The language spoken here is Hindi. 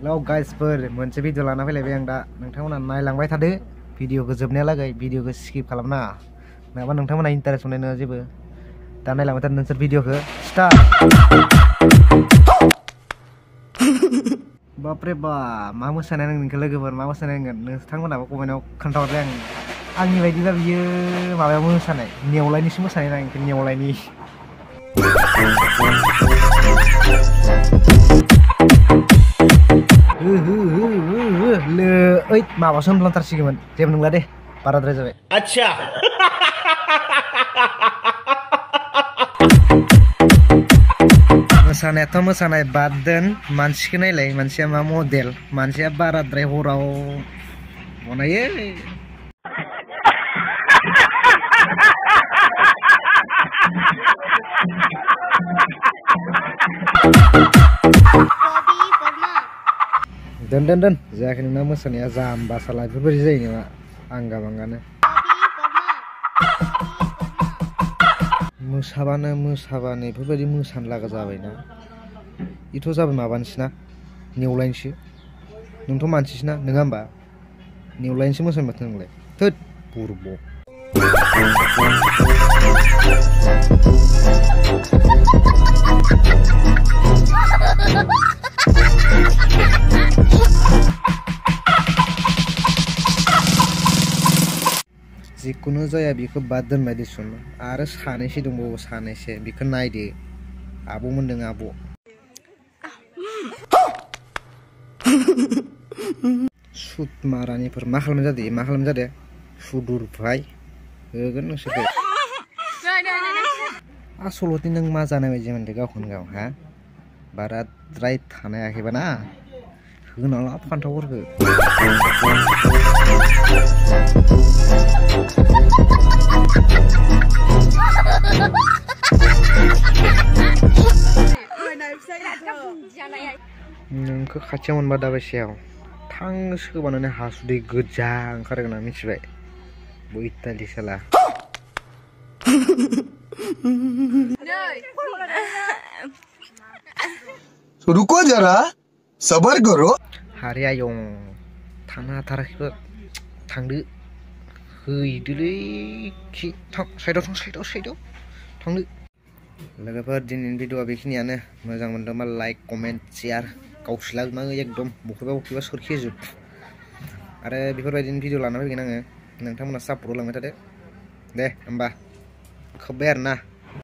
हेलौ गाइसफोर मोनसे भिडिअ लाना फैलायबाय आं दा नोंथांमोना नायलांबाय थादो भिडिअखौ जोबनायालागै भिडिअखौ स्किप खालामनाङा नङाबा नोंथांमोना इन्टारेस्ट मोननाय नङा जेबो दा नायलांबाय थादो नोंसोर भिडिअखौ स्टार्ट बापरे बा मा मोसानाय नोंखौ लोगोफोर मा मोसानाय नांगोन नोंथांमोनाबो कमेन्टआव खोन्थाहरलाय आंनि बायदिबा बियो माबायाव मोसानाय नेवलायनिसो मोसानाय नांगोन नेवलायनि ओइ माबासो होनफ्लांथारसिगौमोन जेबो नंला दे बाराद्राय जाबाय आच्छा मोसानायाथ' मोसानाय बाद दोन मानसिखौ नायलाय मानसिया मा मडेल मानसिया बाराद्राय हराव बनायो दोन दोन दोन जायाखै नोंना मोसानाया जाम्बा साला बेफोरबायदि जायो नामा आंगा बांगानो मोसाबानो बेफोरबायदि मोसानो लागा जाबायना बेथ' जाबाय माबानिसोना नेवलायनिसो नोंथ' मानसिसोना नङा होमबा नेवलायनिसो मोसानो माथो नोंलाय थोद बुरब जिखुनु जाया बेखौ बाद दोनबाय दिसुन आरो सानैसो दंबावो सानैसो बेखौ नायदो आब' मोनदों आब' सुद मारानिफोर मा खालामनाय जादों सुदुर भाई होगोन नोंसोरखौ आसलथे नों मा जानाय बायदि मोनदों गावखौनो गाव हा बाराद्राय थानायाखैबा ना होना ला फान्थावफोरखौ नोंखौ खाथियाव मोनबा दाबायसेयाव थां सोबानो हासुदै गोजा ओंखारगोन आं मिथिबाय बैतालि साला रुको जरा सबर करो हारे आयं थांनो हाथाराखैबो थांदो हैदोलै थां साइडआव थांदो लोगोफोर दिनैनि भिडिअआ बेखिनियानो मोजां मोनदोंबा लाइक कमेन्ट शेयार गावस्लागोनाङै एकदम बखैबा सोरखिजोब आरो बेफोरबायदिनो भिडिअ लाना फैगोन आङो नोंथांमोना सापर्ट लांबाय थादो दे होमबा खोब्बाय आरोना